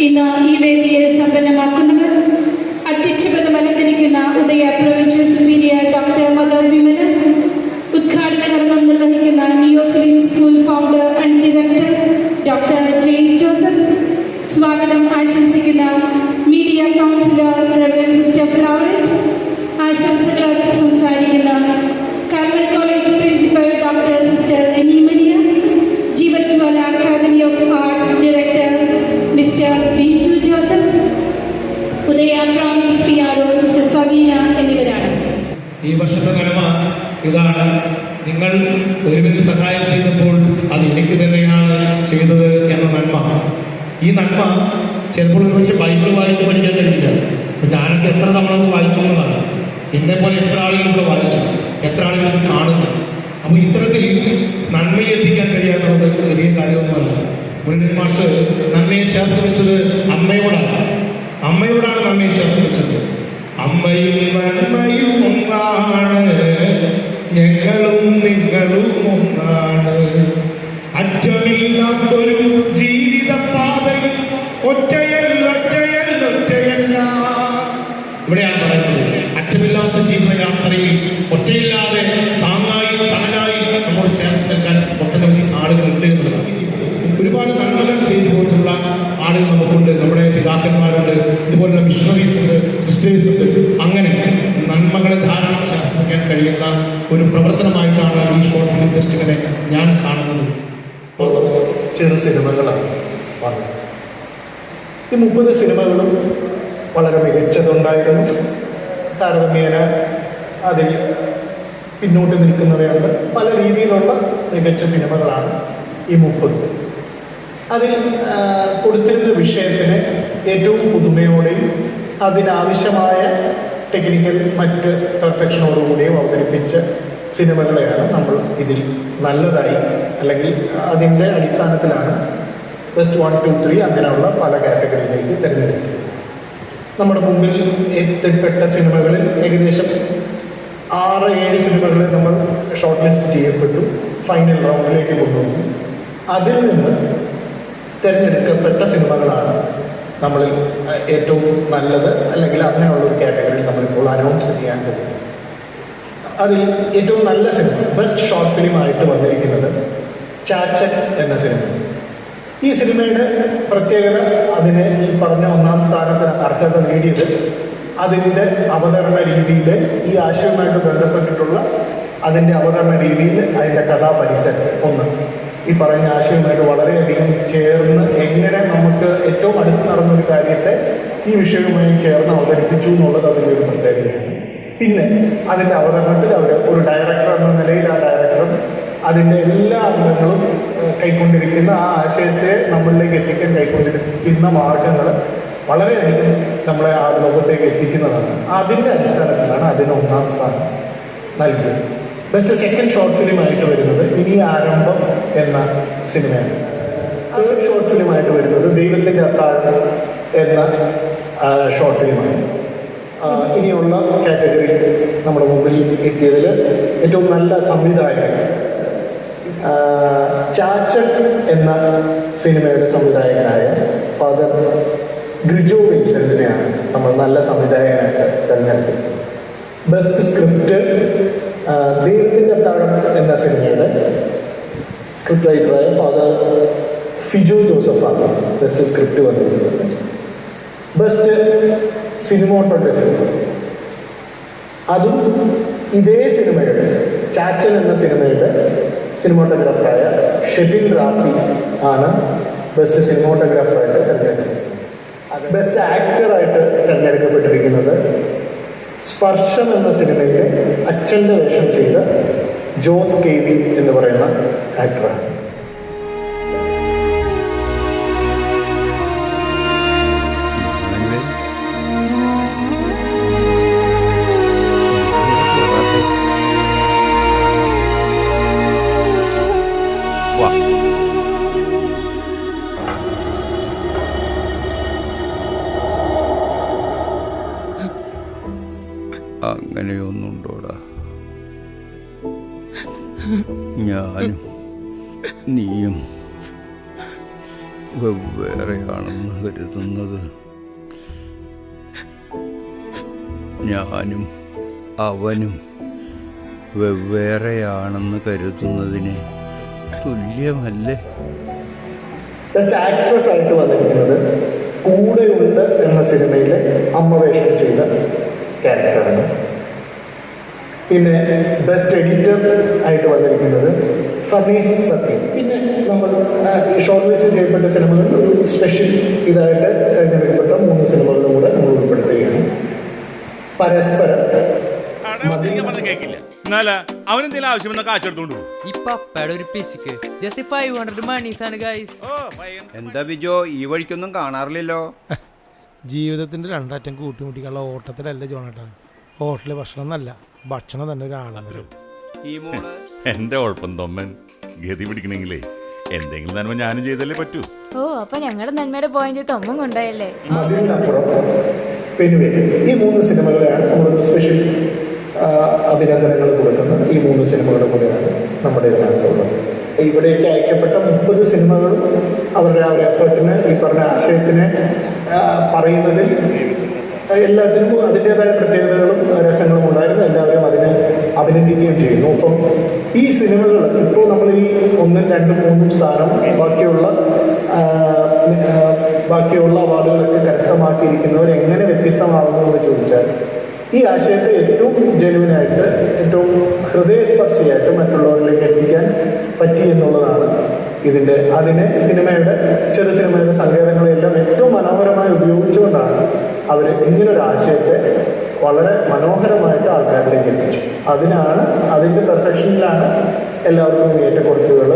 ഇന്ന് ഈ വേദിയെ സമ്പന്നമാക്കുന്നവർ അധ്യക്ഷപദം അലങ്കരിക്കുന്ന Udaya provincial superior doctor mother Vimala, ഉദ്ഘാടന കർമ്മം നിർവഹിക്കുന്ന neo film school founder and director doctor Jain Joseph, സ്വാഗതം ആശംസിക്കുന്ന media councillor reverend sister Floweret, ആശംസകൾ സംസാരിക്കുന്ന Carmel college principal doctor sister എനിമനിയ, Jeevajwala academy of arts director mister Biju Joseph, Udaya province PRO sister Saveena എന്നിവരാണ്. ഈ വർഷത്തെ നന്മ ഇതാണ്. നിങ്ങൾ ഒരുവിധ സഹായം ചെയ്തപ്പോൾ അത് എനിക്ക് തന്നെയാണ് ചെയ്തത് എന്ന നന്മ. ഈ നന്മ ചിലപ്പോൾ ഒരുപക്ഷെ ബൈബിൾ വായിച്ച് പഠിക്കാൻ കഴിയില്ല. ഞാനൊക്കെ എത്ര തവണ വായിച്ചു എന്നതാണ്. എന്നെപ്പോലെ എത്ര ആളുകൾ ഇവിടെ വായിച്ചു, എത്ര ആളുകൾ കാണുന്നു. അപ്പോൾ ഇത്തരത്തിൽ നന്മയെ എത്തിക്കാൻ കഴിയാന്നുള്ളത് ചെറിയ കാര്യമൊന്നുമല്ല. മുരളി മാഷ് നന്മയെ ചേർത്ത് വെച്ചത് അമ്മയോടാണ്. അമ്മയോടാണ് നന്മയെ ചേർത്ത് വെച്ചത്. അമ്മയും നന്മയും ഒന്നാണ്, ഞങ്ങളും നിങ്ങളും ഒന്നാണ്. അറ്റമില്ലാത്തൊരു ജീവിത പാതയിൽ ഒറ്റയല്ല. ഇവിടെയാണ് പറയുന്നത്, അറ്റമില്ലാത്ത ജീവിതയാത്രയിൽ ഒറ്റയില്ലാതെ താങ്ങായി തണലായി നമ്മോട് ചേർത്ത് നിൽക്കാൻ ഒട്ടനവധി ആളുകളുണ്ട് എന്നുള്ളതാണ്. ഒരുപാട് നന്മകൾ ചെയ്തു പോയിട്ടുള്ള ആളുകൾ നമുക്കുണ്ട്. നമ്മുടെ പിതാക്കന്മാരുണ്ട്, ഇതുപോലുള്ള മിഷണറീസ് ഉണ്ട്, സിസ്റ്റേഴ്സ് ഉണ്ട്. അങ്ങനെ നന്മകളെ ധാരാളം ചേർത്ത് വയ്ക്കാൻ കഴിയുന്ന ഒരു പ്രവർത്തനമായിട്ടാണ് ഈ ഷോർട്ട് ഫിലിം ഫെസ്റ്റിവലിനെ ഞാൻ കാണുന്നത്. ചെറു സിനിമകളാണ് വന്നത്. ഈ 30 സിനിമകളും വളരെ മികച്ചതുണ്ടായിരുന്നു. താരതമ്യേന അതിൽ പിന്നോട്ട് നിൽക്കുന്നവയുണ്ട്. പല രീതിയിലുള്ള മികച്ച സിനിമകളാണ് ഈ 30. അതിൽ കൊടുത്തിരുന്ന വിഷയത്തിന് ഏറ്റവും പുതുമയോടെയും അതിനാവശ്യമായ ടെക്നിക്കൽ മറ്റ് പെർഫെക്ഷനോടുകൂടിയും അവതരിപ്പിച്ച സിനിമകളെയാണ് നമ്മൾ ഇതിൽ നല്ലതായി, അല്ലെങ്കിൽ അതിൻ്റെ അടിസ്ഥാനത്തിലാണ് ബെസ്റ്റ് 1, 2, 3 അങ്ങനെയുള്ള പല കാറ്റഗറിയിലേക്ക് തിരഞ്ഞെടുക്കുന്നത്. നമ്മുടെ മുമ്പിൽ എത്തിപ്പെട്ട സിനിമകളിൽ ഏകദേശം 6-7 സിനിമകൾ നമ്മൾ ഷോർട്ട് ലിസ്റ്റ് ചെയ്യപ്പെട്ടു, ഫൈനൽ റൗണ്ടിലേക്ക് കൊണ്ടുവന്നു. അതിൽ നിന്ന് തിരഞ്ഞെടുക്കപ്പെട്ട സിനിമകളാണ് നമ്മളിൽ ഏറ്റവും നല്ലത്, അല്ലെങ്കിൽ അങ്ങനെയുള്ളൊരു കാറ്റഗറിയിൽ നമ്മളിപ്പോൾ അനൗൺസ് ചെയ്യാൻ പോകുന്നത്. അതിൽ ഏറ്റവും നല്ല സിനിമ, ബെസ്റ്റ് ഷോർട്ട് ഫിലിം ആയിട്ട് വന്നിരിക്കുന്നത് ചാച്ചൻ എന്ന സിനിമ. ഈ സിനിമയുടെ പ്രത്യേകത, അതിന് ഈ പറഞ്ഞ 1ാം സ്ഥാനത്തിന് അർഹത നേടിയത് അതിൻ്റെ അവതരണ രീതിയിൽ, ഈ ആശയവുമായിട്ട് ബന്ധപ്പെട്ടിട്ടുള്ള അതിൻ്റെ അവതരണ രീതിയിൽ, അതിൻ്റെ കഥാപരിസരം ഒന്ന് ഈ പറയുന്ന ആശയവുമായിട്ട് വളരെയധികം ചേർന്ന് എങ്ങനെ നമുക്ക് ഏറ്റവും അടുത്ത് നടന്നൊരു കാര്യത്തെ ഈ വിഷയവുമായി ചേർന്ന് അവതരിപ്പിച്ചു എന്നുള്ളത് അതിൻ്റെ ഒരു പ്രത്യേകതയാണ്. പിന്നെ അതിൻ്റെ അവതരണത്തിൽ അവർ ഒരു ഡയറക്ടർ എന്ന നിലയിൽ ആ ഡയറക്ടറും അതിൻ്റെ എല്ലാ അംഗങ്ങളും കൈക്കൊണ്ടിരിക്കുന്ന ആ ആശയത്തെ നമ്മളിലേക്ക് എത്തിക്കാൻ കൈക്കൊണ്ടിരിക്കുന്ന മാർഗങ്ങൾ വളരെയധികം നമ്മളെ ആ ലോകത്തേക്ക് എത്തിക്കുന്നതാണ്. അതിൻ്റെ അടിസ്ഥാനത്തിലാണ് അതിന് 1ാം സ്ഥാനം നൽകിയത്. ബെസ്റ്റ് സെക്കൻഡ് ഷോർട്ട് ഫിലിമായിട്ട് വരുന്നത് ഇനി ആരംഭം എന്ന സിനിമയാണ്. തേർഡ് ഷോർട്ട് ഫിലിമായിട്ട് വരുന്നത് ദൈവത്തിൻ്റെ അത്താഴം എന്ന ഷോർട്ട് ഫിലിമാണ്. ഇനിയുള്ള കാറ്റഗറിയിൽ നമ്മുടെ മുമ്പിൽ എത്തിയതിൽ ഏറ്റവും നല്ല സംവിധായകൻ ചാച്ചൻ എന്ന സിനിമയുടെ സംവിധായകനായ ഫാദർ ഗ്രിജോ വിൻസെന്റിനെയാണ് നമ്മൾ നല്ല സംവിധായകനായിട്ട് തിരഞ്ഞെടുത്തത്. ബെസ്റ്റ് സ്ക്രിപ്റ്റ് ദൈവത്തിൻ്റെ അത്താഴം എന്ന സിനിമയുടെ സ്ക്രിപ്റ്റ് റൈറ്ററായ ഫാദർ ഫിജോ ജോസഫാണ് ബെസ്റ്റ് സ്ക്രിപ്റ്റ് വന്നിരിക്കുന്നത്. ബെസ്റ്റ് സിനിമോട്ടോഗ്രഫി, അതും ഇതേ സിനിമയുടെ ചാച്ചൻ എന്ന സിനിമയുടെ സിനിമോട്ടോഗ്രാഫറായ ഷെബിൻ റാഫി ആണ് ബെസ്റ്റ് സിനിമോട്ടോഗ്രാഫറായിട്ട് തിരഞ്ഞെടുക്കുന്നത്. ബെസ്റ്റ് ആക്ടറായിട്ട് തിരഞ്ഞെടുക്കപ്പെട്ടിരിക്കുന്നത് സ്പർശം എന്ന സിനിമയിലെ അച്ഛൻ്റെ വേഷം ചെയ്ത ജോസ് KV എന്ന് പറയുന്ന ആക്ടറാണ്. അങ്ങനെയൊന്നുണ്ടോടാ? ഞാനും നീയും വെവ്വേറെയാണെന്ന് കരുതുന്നത് ഞാനും അവനും വെവ്വേറെയാണെന്ന് കരുതുന്നതിന് തുല്യമല്ലേ? ബെസ്റ്റ് ആക്ട്രസ് ആയിട്ട് വന്നിരിക്കുന്നത് കൂടെയുണ്ട് എന്ന സിനിമയിലെ അമ്മ വേഷം ചെയ്ത ക്യാരക്ടറാണ്. പിന്നെ ബെസ്റ്റ് എഡിറ്റർ ആയിട്ട് വന്നിരിക്കുന്നത് സതീഷ് സത്യം. പിന്നെ നമ്മൾ ഈ ഷോർട്ട് ലിസ്റ്റ് ചെയ്യപ്പെട്ട സിനിമകളിൽ ഒരു സ്പെഷ്യൽ ഇതായിട്ട് തിരഞ്ഞെടുക്കപ്പെട്ട 3 സിനിമകളും കൂടെ നമ്മൾ ഉൾപ്പെടുത്തുകയാണ്. പരസ്പരം കേക്കില്ല അവനെന്തെങ്കിലും ആവശ്യമെന്ന കാശെടുത്തോണ്ട് ഈ പപ്പയുടെ ഒരു പിശുക്ക് ജസ്റ്റ് 500 മണീസാണ് ഗൈസ്. എന്താ ബിജോ ഈ വഴിക്കൊന്നും കാണാറില്ലല്ലോ? ജീവിതത്തിന്റെ രണ്ടറ്റം കൂട്ടിമുട്ടിക്കാനുള്ള ഓട്ടത്തിലല്ല ജോണേട്ടാ. ഹോട്ടലിലെ ഭക്ഷണം എന്നല്ല, ഭക്ഷണം തന്നെ ഒരാളം വരും. ഈ മോള് എന്റെ ഉഴപ്പം തൊമ്മൻ ഗതി പിടിക്കണെങ്കിലേ എന്തെങ്കിലും നന്മ ഞാനും ചെയ്തല്ലേ പറ്റൂ. ഓ അപ്പൊ ഞങ്ങളുടെ നന്മയുടെ പോയിന്റ് തൊമ്മൻ കൊണ്ടായല്ലേ. മതിലിനപ്പുറം പെനുവേ, ഈ 3 സിനിമകളെയാണ് നമ്മളൊരു സ്പെഷ്യൽ അഭിനന്ദനങ്ങൾ കൊടുക്കുന്നത്. ഈ 3 സിനിമകളുടെ കൂടെയാണ് നമ്മുടെ ഇതിനകത്തുള്ളത്. ഇവിടേക്ക് അയക്കപ്പെട്ട 30 സിനിമകളും അവരുടെ ആ ഒരു എഫേർട്ടിന്, ഈ പറഞ്ഞ ആശയത്തിനെ പറയുന്നതിൽ എല്ലാത്തിനും അതിൻ്റെതായ പ്രത്യേകതകളും രസങ്ങളും ഉണ്ടായിരുന്നു. എല്ലാവരും അതിനെ അഭിനന്ദിക്കുകയും ചെയ്യുന്നു. അപ്പം ഈ സിനിമകൾ ഇപ്പോൾ നമ്മൾ ഈ 1, 2, 3 സ്ഥാനം ബാക്കിയുള്ള അവാർഡുകളൊക്കെ കരസ്ഥമാക്കിയിരിക്കുന്നവർ എങ്ങനെ വ്യത്യസ്തമാകുന്നു എന്ന് ചോദിച്ചാൽ, ഈ ആശയത്തെ ഏറ്റവും ജെനുവിനായിട്ട്, ഏറ്റവും ഹൃദയസ്പർശിയായിട്ട് മറ്റുള്ളവരിലേക്ക് എത്തിക്കാൻ പറ്റി എന്നുള്ളതാണ് അതിനെ ചെറു സിനിമയുടെ സങ്കേതങ്ങളെല്ലാം ഏറ്റവും മനോഹരമായി ഉപയോഗിച്ചുകൊണ്ടാണ് അവർ ഇങ്ങനൊരു ആശയത്തെ വളരെ മനോഹരമായിട്ട് ആൾക്കാരിലേക്ക് എത്തിച്ചു. അതിൻ്റെ പെർഫെക്ഷനിലാണ് എല്ലാവർക്കും ഏറ്റക്കുറച്ചുകൾ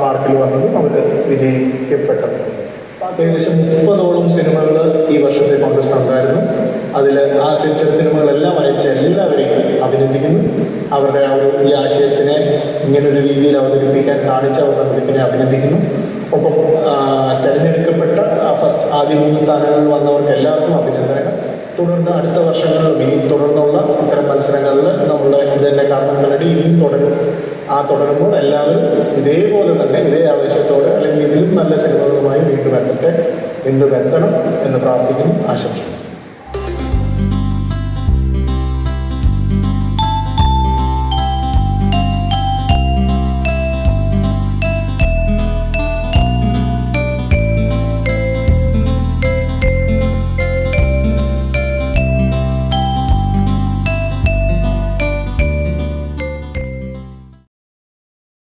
മാർക്കിൽ വന്നതും അവർ വിജയിക്കപ്പെട്ടത്. ഏകദേശം 30ഓളം സിനിമകൾ ഈ വർഷത്തെ കോൺഗ്രസ് ഉണ്ടായിരുന്നു. അതിൽ ആ ചെറു സിനിമകളെല്ലാം അയച്ച എല്ലാവരെയും അഭിനന്ദിക്കുന്നു. അവരുടെ ഈ ആശയത്തിനെ ഇങ്ങനൊരു രീതിയിൽ അവതരിപ്പിക്കാൻ കാണിച്ച അവരുടെ മിടുക്കിനെ അഭിനന്ദിക്കുന്നു. ഒപ്പം തിരഞ്ഞെടുക്കപ്പെട്ട ആദ്യ 3 സ്ഥാനങ്ങളിൽ വന്നവർക്ക് എല്ലാവർക്കും അഭിനന്ദനങ്ങൾ. തുടർന്ന് അടുത്ത വർഷങ്ങളിലും ഇനിയും തുടർന്നുള്ള ഇത്തരം മത്സരങ്ങളിൽ നമ്മളുടെ ഇതന്നെ കാർമ്മങ്ങളുടെ ഇനിയും തുടരുമ്പോൾ എല്ലാവരും ഇതേപോലെ തന്നെ ഇതേ ആവേശത്തോടെ അല്ലെങ്കിൽ ഇതിലും നല്ല സിനിമകളുമായി വീണ്ടും എത്തണം എന്ന് പ്രാർത്ഥിക്കുന്നു, ആശംസിക്കുന്നു.